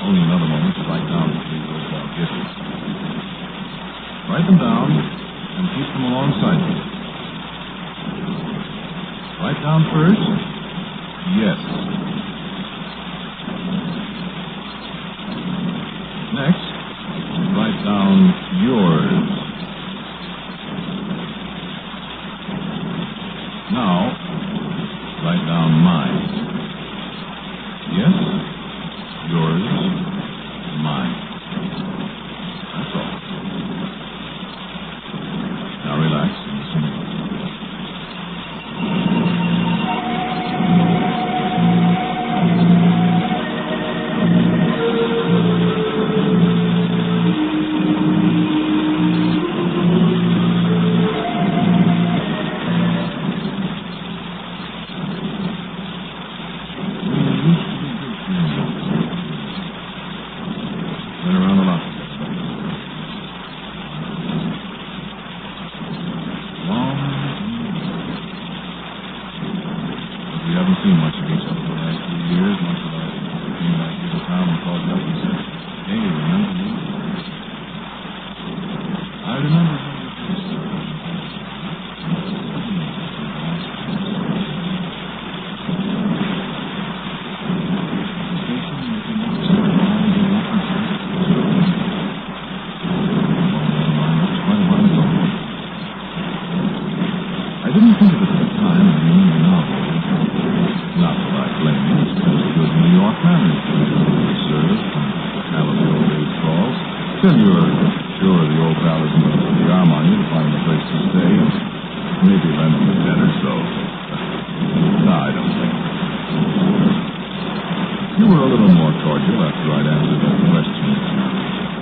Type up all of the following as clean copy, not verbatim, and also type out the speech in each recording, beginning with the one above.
only another moment to write down those guesses. Write them down and keep them alongside you. Write down first, yes. Next, write down yours. Now, write down mine. Yes, yours, mine. That's all. Now relax and listen. Been around a lot. Long. But we haven't seen much of each other the last few years. Much of I came back here to town and called you up and said, hey, remember me? I remember how you faced it. I didn't think of it at the time, I remember now. Not that I blame you, it's because of good New York manners. You served and hallowed the old days calls. Till you're sure the old pal isn't going to put the arm on you to find a place to stay and maybe lend him a dinner, so... No, I don't think. You were a little more cordial after I'd answered that question.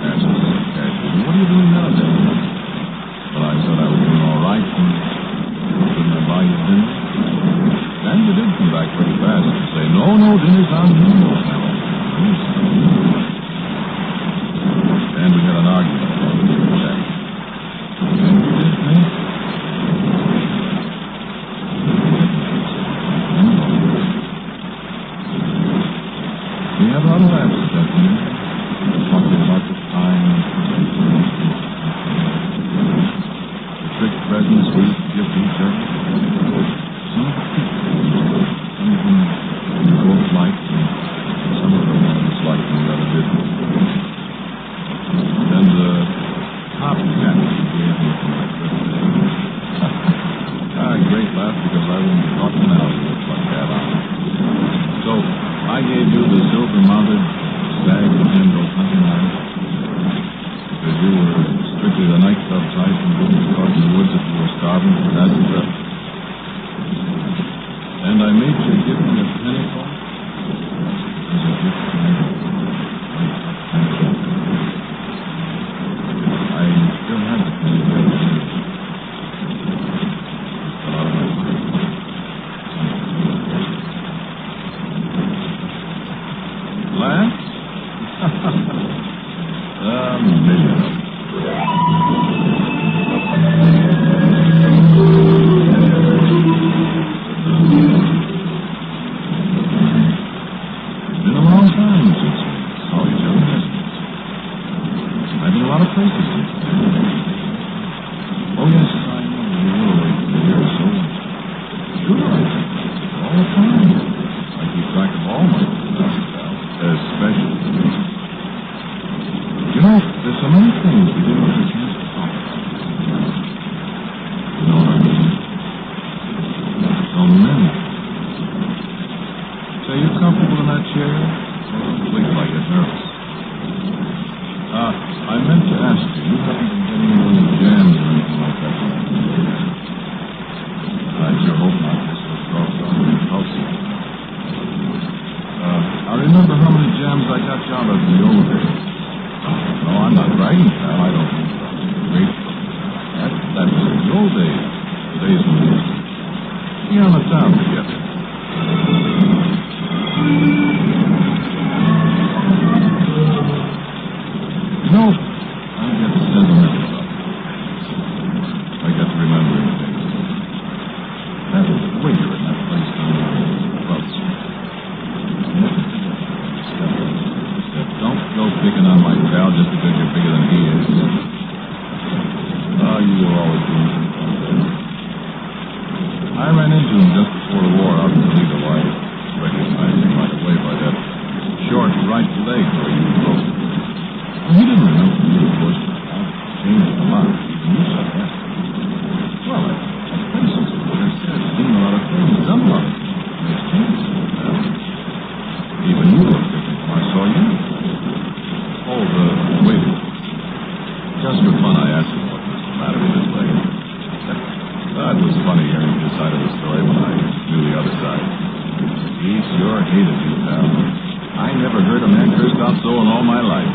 Asked casually, what are you doing nowadays? Well, I said I was doing all right, and couldn't I buy you dinner? And you did come back pretty fast and say, no, dinner's on me. And we had an argument about the check. And you did, me? We had a lot of laughs at that dinner, talking about the time trick presents we used to give to each other. Some of the people, some of them we both liked, and some of them disliked and the other didn't. And the top hat you gave me for my birthday. Great laugh because I wouldn't be talking now if it looked like that on it. So I gave you the silver-mounted stag-handled hunting knife because you were strictly the nightclub type and wouldn't be caught in the woods if you were starving for passenger. And I made you give me a pinnacle as a gift to me. I still have the pinnacle. It's a lot of my money. Lance? A million of them. It's been a long time since we saw each other, hasn't it? I've been a lot of places since then. Oh, yes, I know. You were away for a year or so. Sure, I think all the time. I keep track of all my especially. You know, there's so many things we didn't get a chance to talk about. You know what I mean? So many. Say, you comfortable in that chair? Please, I get nervous. I meant to ask you, you haven't been getting any jams or anything like that? I sure hope not. This was doggone impulsive. I remember how many jams I got you out of in the old days. No, I'm not bragging, pal. I don't mean great. That was in the old days. The days when we used to be on the town together. You know, I get sentimental about it. I get to remembering things. That waiter in that place down on 12th Street. He said, don't picking on my pal just because you're bigger than he is. Oh, you were always doing something like that. I ran into him just before the war out in Toledo. I recognized him right away by that short right leg where you broke. Well, he didn't remember me, of course, but I've changed a lot. Even you said that. Well, I've places where it said, seen a lot of things, done a lot of things. There's changes. Even you look different when I saw you. Oh, wait. Just for fun, I asked him what was the matter with his leg. It was funny hearing his side of the story when I knew the other side. He sure hated you, pal. I never heard a man cursed out so in all my life.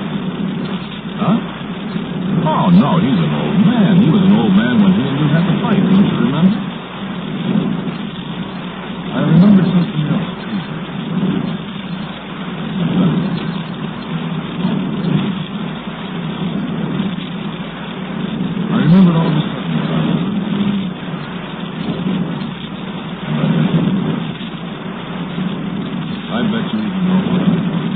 Huh? Oh, no, he's an old man. He was an old man when he and you had to fight, don't you remember? I remember something else, too. I remembered all of a sudden. I bet you even know what I'm doing.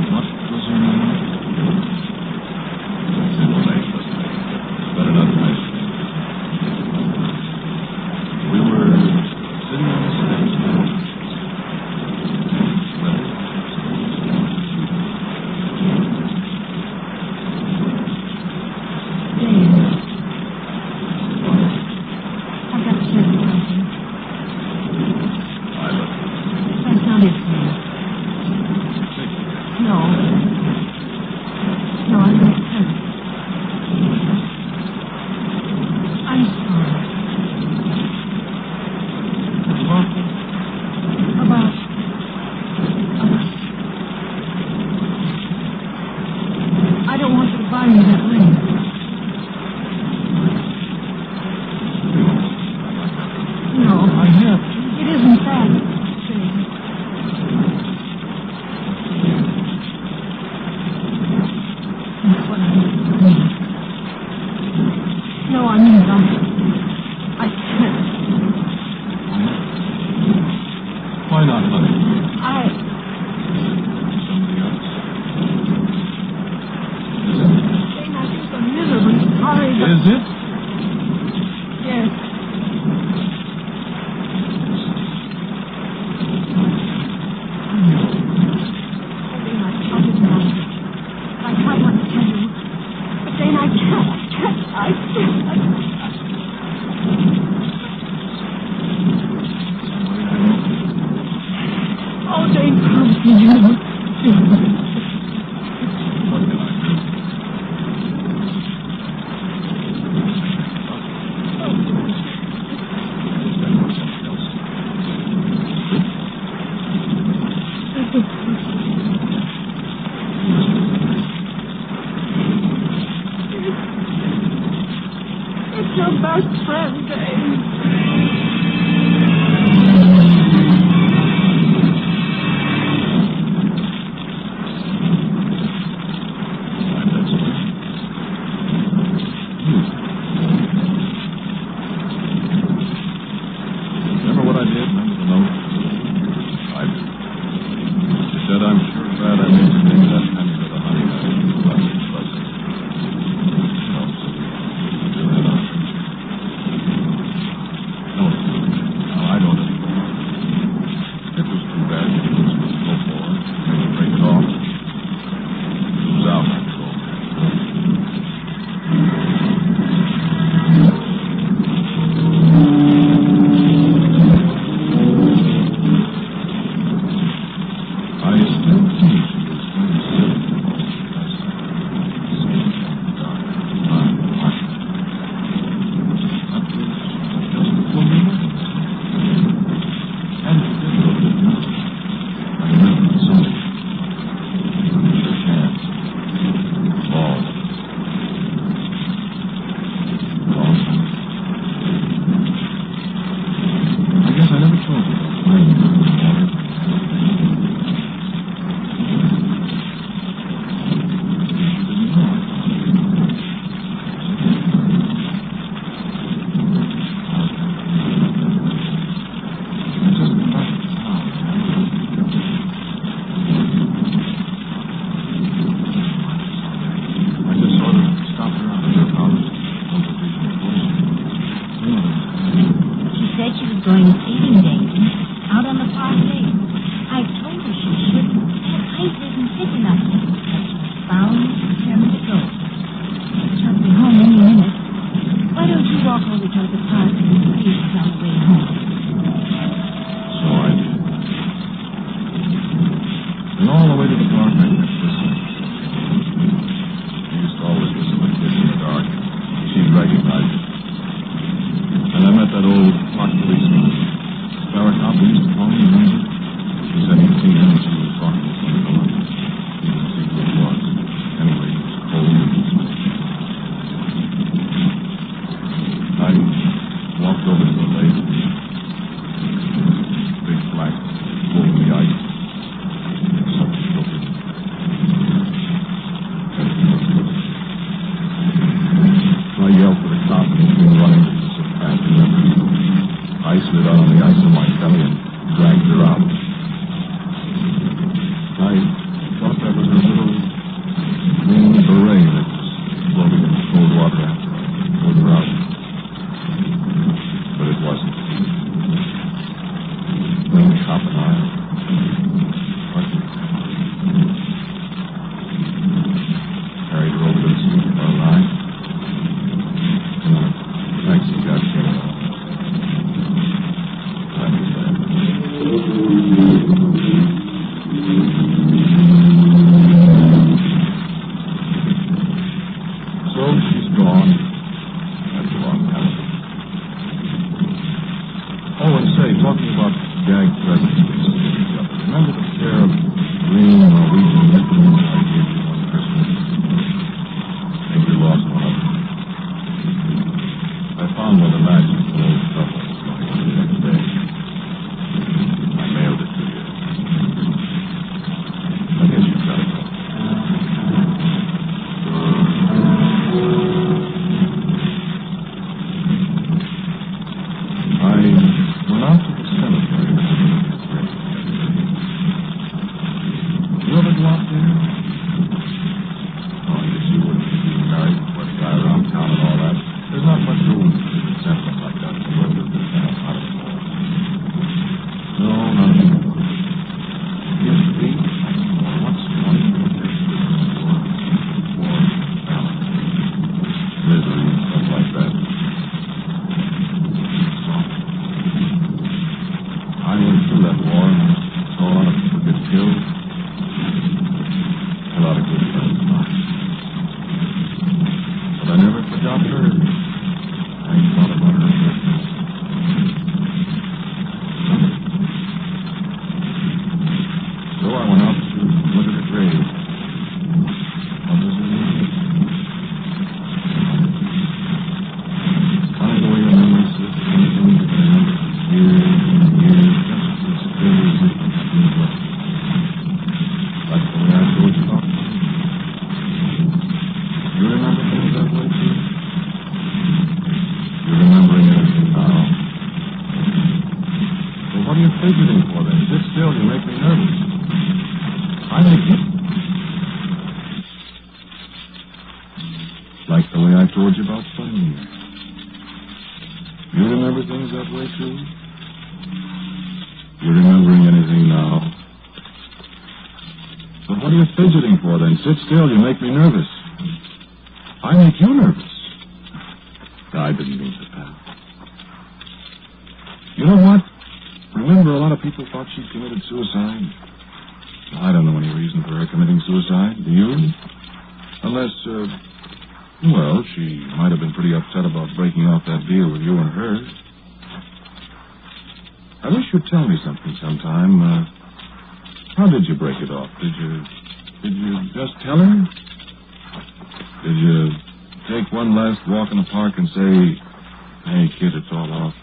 What was her name? It's in the name, but better not to mention it. We were sitting on the steps. I got to tell you something. going skating days out on the park lake. I told her she shouldn't. That ice isn't thick enough. But she's bound and determined to go. She'll be home any minute. Why don't you walk over toward the park and see if she's on the way home? So I did. And all the way to the park, I kept listening. I used to always listen to kids in the dark. She'd recognize it. And I met that old park policeman. Barrett Hopper used to call me, remember? She said he'd seen him and she was talking to some fellow. He didn't see who it was. Anyway, he was cold and sweet. I walked over to the lake. Big black hole in the ice. Something broke it. So I yelled for the cop and he came running so fast. I slid out on the ice in my belly and dragged her out. I thought that was her little green beret that was floating in the cold water after I pulled her out. But it wasn't. Then the cop and I carried her over to the street for a ride. And the taxi got taken off. So she's gone. That's a long time. Oh, and say, talking about gag presents we used to give each other. Remember the pair of green Norwegian mittens I gave you one Christmas? I think we lost one of them. I found one of the matches with an old couple the next day. I mailed it to you. I guess you've got it. I went out to the cemetery to look at the grave. You ever go out there? Oh, I guess you wouldn't be being married before the guy around town and all that. There's not much room for sentiment like that in the world of this kind of out of it all. No, not anymore. It used to be, I don't know, what's one thing there's war, balance, misery, stuff like that. I went through that war and saw a lot of people get killed. A lot of good friends of mine. But I never forgot her. I thought about her Christmas. So I went out to look at her grave. What was her name? Find away your memory, sis. Anything you can remember for years and years, just as clear as if it had been left. Like the way I told you about. You remember things that way, too? You're remembering everything now. Well, what are you fidgeting for, then? Sit still. You make me nervous. I make you. Like the way I told you about finding you. You remember things that way, too? You're remembering anything now. But what are you fidgeting for, then? Sit still. You make me nervous. I make you nervous. I didn't mean to, pal. You know what? Remember, a lot of people thought she committed suicide. I don't know any reason for her committing suicide. Do you? Unless, well, she might have been pretty upset about breaking off that deal with you and her. I wish you'd tell me something sometime. How did you break it off? Did you just tell her? Did you take one last walk in the park and say, hey, kid, it's all off?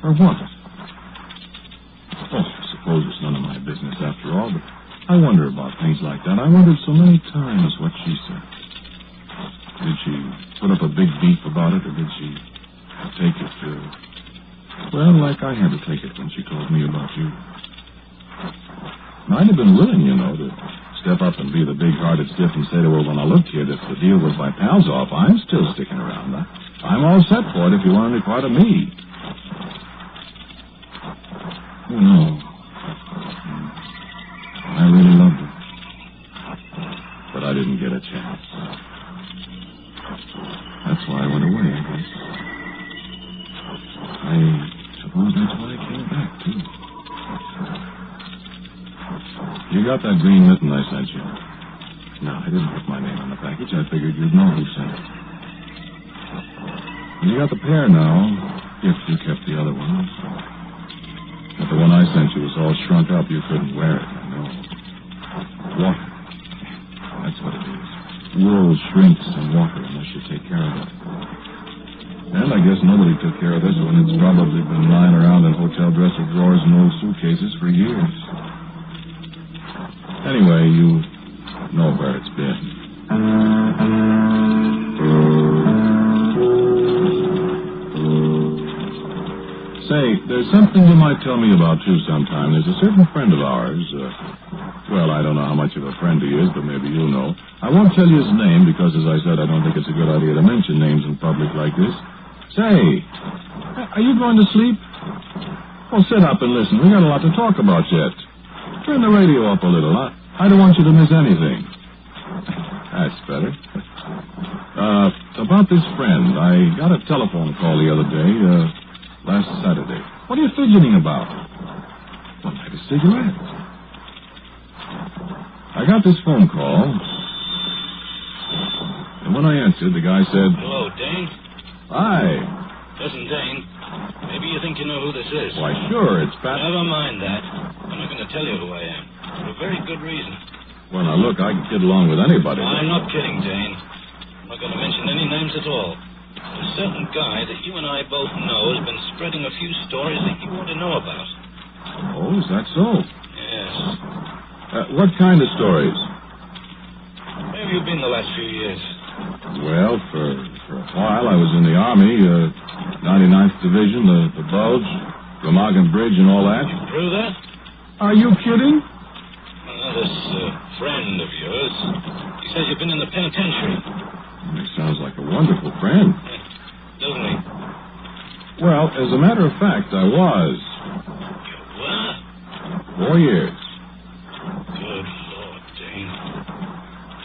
Or what? Oh, I suppose it's none of my business after all, but I wonder about things like that. I wondered so many times what she said. Did she put up a big beef about it, or did she take it well, like I had to take it when she told me about you? I'd have been willing, you know, to step up and be the big-hearted stiff and say to her, when I look here, if the deal with my pals off, I'm still sticking around. I'm all set for it if you want any part of me. I suppose that's why I came back, too. You got that green mitten I sent you? No, I didn't put my name on the package. I figured you'd know who sent it. You got the pair now, if you kept the other one. But the one I sent you was all shrunk up. You couldn't wear it, I know. Water. That's what it is. Wool shrinks in water unless you take care of it. And I guess nobody took care of this one. It's probably been lying around in hotel dresser drawers and old suitcases for years. Anyway, you know where it's been. Say, there's something you might tell me about, too, sometime. There's a certain friend of ours. Well, I don't know how much of a friend he is, but maybe you'll know. I won't tell you his name because, as I said, I don't think it's a good idea to mention names in public like this. Say, are you going to sleep? Well, sit up and listen. We got a lot to talk about yet. Turn the radio up a little. I don't want you to miss anything. That's better. About this friend, I got a telephone call the other day, last Saturday. What are you fidgeting about? Well, light a cigarette. I got this phone call, and when I answered, the guy said... Hello, Dane? Hi. Listen, Dane, maybe you think you know who this is. Why, sure, it's Pat... Never mind that. I'm not going to tell you who I am. For a very good reason. Well, now, look, I can get along with anybody. I'm not kidding, Dane. I'm not going to mention any names at all. There's a certain guy that you and I both know has been spreading a few stories that you ought to know about. Oh, is that so? Yes. What kind of stories? Where have you been the last few years? Well, for a while I was in the Army, 99th Division, the Bulge, Remagen Bridge and all that. You through that? Are you kidding? This friend of yours, he says you've been in the penitentiary. He sounds like a wonderful friend. Doesn't he? Well, as a matter of fact, I was. You were? 4 years. Good Lord, Dane.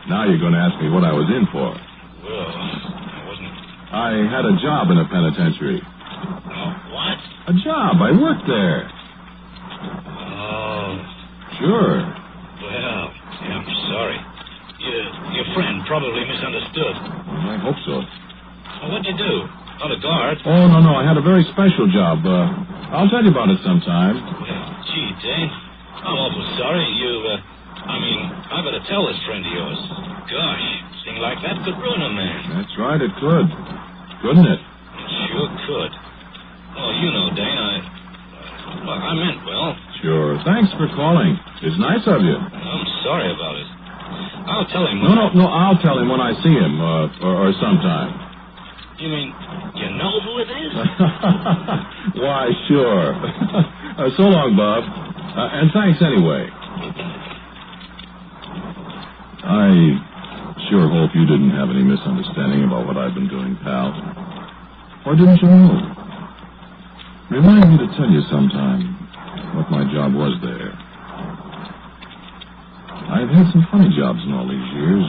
Now you're going to ask me what I was in for. Well, I wasn't... I had a job in a penitentiary. Oh, what? A job. I worked there. Oh. Sure. Well, I'm sorry. Your friend probably misunderstood. I hope so. Well, what'd you do? Not a guard. Oh, no. I had a very special job. I'll tell you about it sometime. Well, gee, Dane, I'm awful sorry. I better tell this friend of yours. Gosh, a thing like that could ruin a man. That's right, it could. Couldn't it? It sure could. Oh, you know, Dane, I meant well. Sure. Thanks for calling. It's nice of you. I'm sorry about it. I'll tell him. No, I'll tell him when I see him, or sometime. You mean, you know who it is? Why, sure. So long, Bob. And thanks anyway. I sure hope you didn't have any misunderstanding about what I've been doing, pal. Or didn't you know? Remind me to tell you sometime what my job was there. I've had some funny jobs in all these years.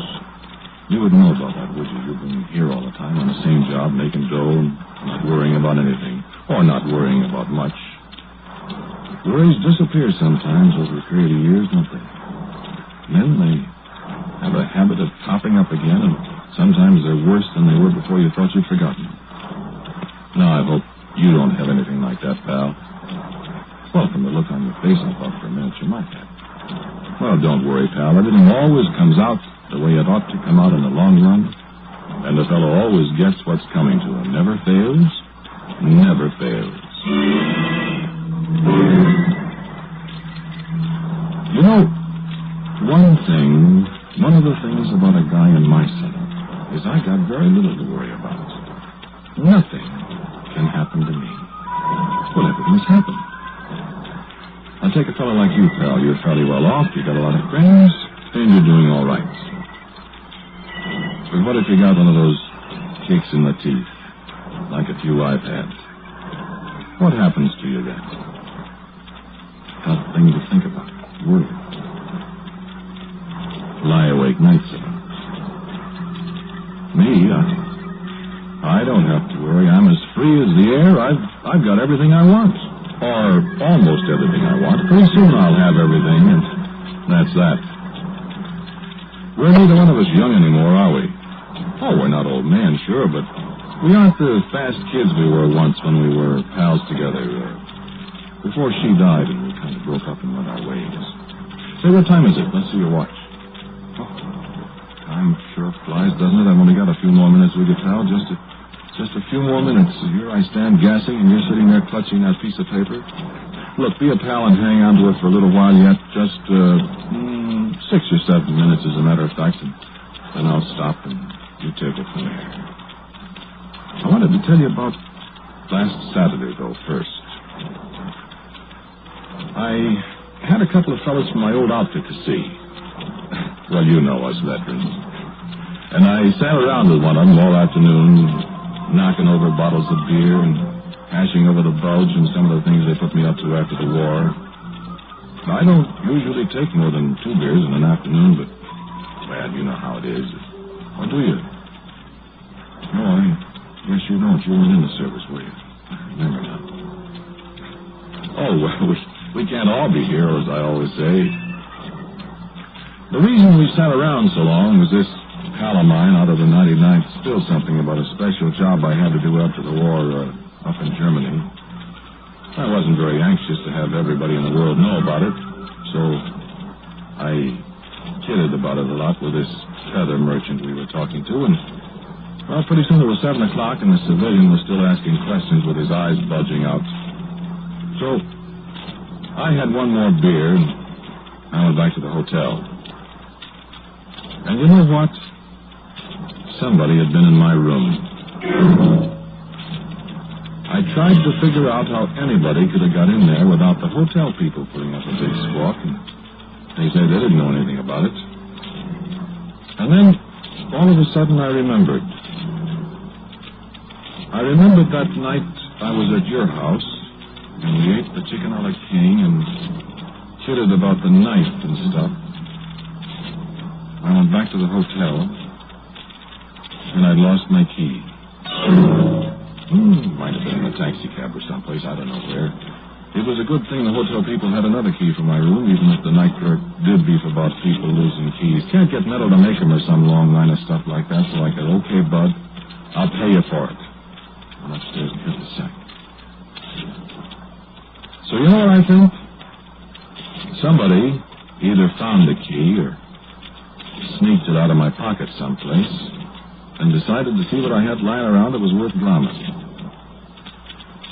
You wouldn't know about that, would you? You've been here all the time on the same job, making dough, and not worrying about anything. Or not worrying about much. Worries disappear sometimes over a period of years, don't they? And then they have a habit of popping up again, and sometimes they're worse than they were before you thought you'd forgotten them. Now, I hope you don't have anything like that, pal. Well, from the look on your face, I thought for a minute you might have. Well, don't worry, pal. Everything always comes out the way it ought to come out in the long run. And the fellow always gets what's coming to him. Never fails. Never fails. You know, one of the things about a guy in my setup is I got very little to worry about. Nothing can happen to me. Well, everything's happened. Now, take a fellow like you, pal. You're fairly well off. You got a lot of friends, and you're doing all right. But what if you got one of those kicks in the teeth, like a few I've had? What happens to you then? Tough thing to think about. Worry. Lie awake nights about. Me, I don't have to worry. I'm as free as the air. I've got everything I want. Or almost everything I want. Pretty soon I'll have everything, and that's that. We're neither one of us young anymore, are we? Oh, we're not old men, sure, but we aren't the fast kids we were once when we were pals together. Before she died and we kind of broke up and went our ways. Say, what time is it? Let's see your watch. Oh, time sure flies, doesn't it? I've only got a few more minutes with you, pal. Just a few more minutes. Here I stand gassing, and you're sitting there clutching that piece of paper. Look, be a pal and hang on to it for a little while yet. Just 6 or 7 minutes, as a matter of fact, and then I'll stop and you take it from there. I wanted to tell you about last Saturday, though, first. I had a couple of fellows from my old outfit to see. Well, you know us veterans. And I sat around with one of them all afternoon, knocking over bottles of beer and hashing over the bulge and some of the things they put me up to after the war. I don't usually take more than 2 beers in an afternoon, but, well, you know how it is. Or do you? No, I guess you don't. You weren't in the service, were you? I remember now. Oh, well, we can't all be heroes, I always say. The reason we sat around so long was this pal of mine out of the 99th spilled something about a special job I had to do after the war up in Germany. I wasn't very anxious to have everybody in the world know about it, so I kidded about it a lot with this feather merchant we were talking to, and, well, pretty soon it was 7 o'clock, and the civilian was still asking questions with his eyes bulging out. So I had one more beer, and I went back to the hotel. And you know what? Somebody had been in my room. I tried to figure out how anybody could have got in there without the hotel people putting up a big squawk, and they say they didn't know anything about it. And then, all of a sudden, I remembered. I remembered that night I was at your house, and we ate the chicken a la king and kidded about the knife and stuff. I went back to the hotel, and I'd lost my key. Might have been in a taxi cab or someplace, I don't know where. It was a good thing the hotel people had another key for my room, even if the night clerk did beef about people losing keys. Can't get metal to make them or some long line of stuff like that, so I said, okay, bud, I'll pay you for it. I went upstairs and hit the sack. So you know what I think? Somebody either found the key or sneaked it out of my pocket someplace and decided to see what I had lying around that was worth dromming.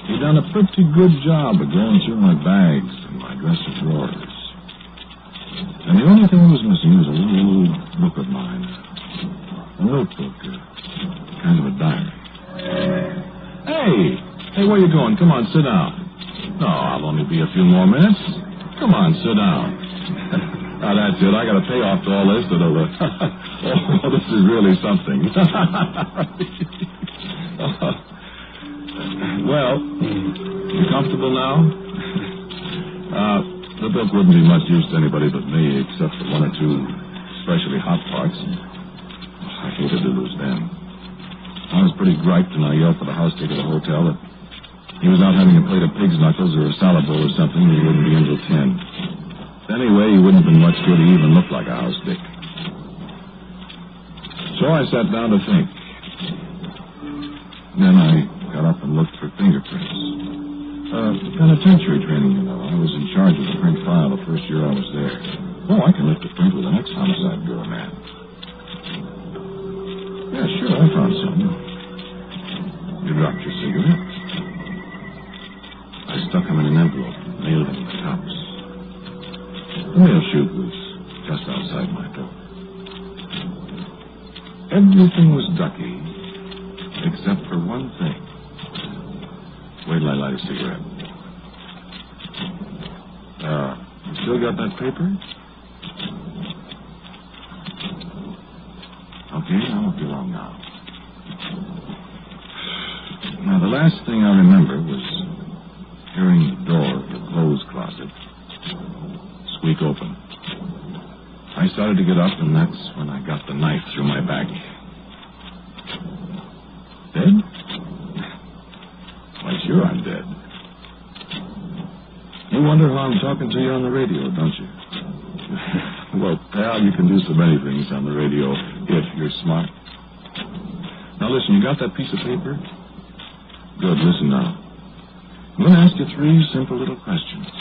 He'd done a pretty good job of going through my bags and my dresser drawers. And the only thing that was missing was a little book of mine. A notebook, kind of a diary. Hey, where you going? Come on, sit down. No, I'll only be a few more minutes. Come on, sit down. Now, that's it. I got to pay off to all this. Oh, this is really something. Well, you comfortable now? The book wouldn't be much use to anybody but me, except for 1 or 2 especially hot parts. I hated to lose them. I was pretty griped, and I yelled for the house ticket at the hotel that he was out having a plate of pig's knuckles or a salad bowl or something, and he wouldn't be in till 10. Anyway, he wouldn't have been much good. He even looked like a house dick. So I sat down to think. Then I got up and looked for fingerprints. Penitentiary training, you know. I was in charge of the print file the first year I was there. Oh, I can lift a print with an ex-homicide bureau man. Yeah, sure, I found some. You dropped your cigarette. I stuck them in an envelope and nailed them to the tops. The mail chute was just outside my door. Everything was ducky, except for one thing. Wait till I light a cigarette. You still got that paper? Okay, I won't be long now. Now, the last thing I remember was hearing the door of the clothes closet squeak open. I started to get up, and that's when I got the knife through my back. Dead? Why, sure I'm dead. You wonder how I'm talking to you on the radio, don't you? Well, pal, you can do so many things on the radio if you're smart. Now, listen, you got that piece of paper? Good, listen now. I'm going to ask you 3 simple little questions.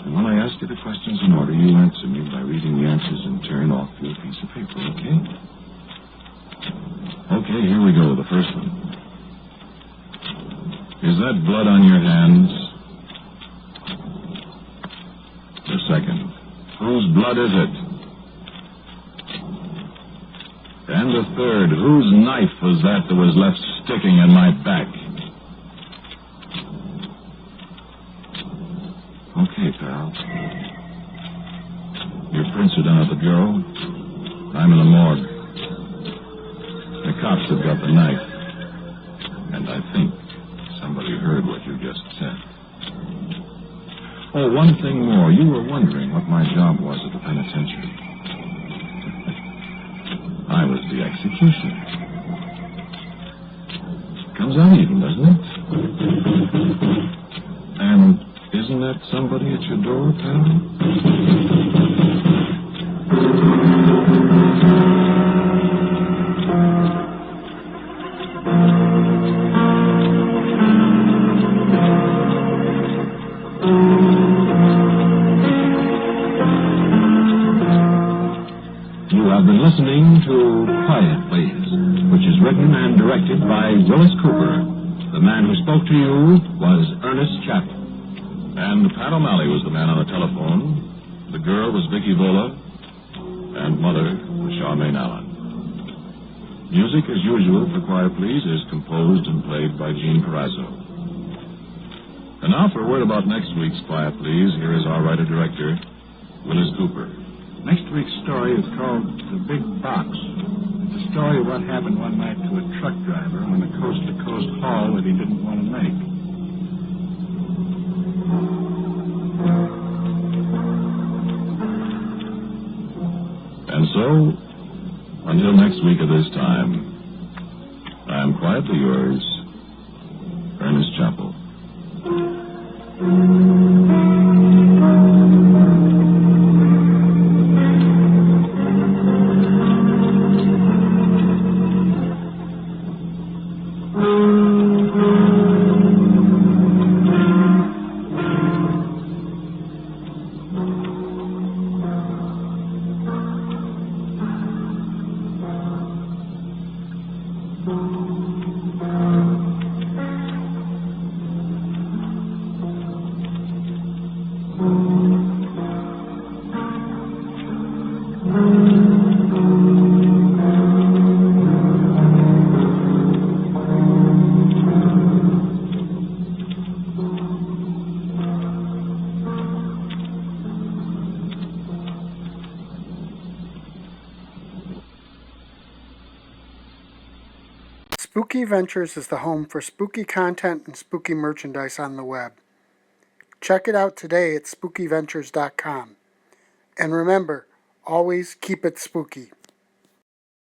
And when I ask you the questions in order, you answer me by reading the answers in turn off your piece of paper, okay? Okay, here we go. The first one. Is that blood on your hands? The second. Whose blood is it? And the third. Whose knife was that was left sticking in my back? Okay, pal. Your prints are done at the bureau. I'm in the morgue. The cops have got the knife. And I think somebody heard what you just said. Oh, one thing more. You were wondering what my job was at the penitentiary. I was the executioner. Comes out even, doesn't it? And isn't that somebody at your door, pal? You have been listening to Quiet Please, which is written and directed by Willis Cooper. The man who spoke to you was Ernest Chappell. And Pat O'Malley was the man on the telephone. The girl was Vicky Vola. And Mother was Charmaine Allen. Music, as usual, for Quiet Please is composed and played by Gene Carrazzo. And now for a word about next week's Quiet Please, here is our writer-director, Willis Cooper. Next week's story is called The Big Box. It's a story of what happened one night to a truck driver on a coast-to-coast haul that he didn't want to make. And so, until next week at this time, I am quietly yours, Ernest Chappell. Spooky Ventures is the home for spooky content and spooky merchandise on the web. Check it out today at spookyventures.com. And remember, always keep it spooky.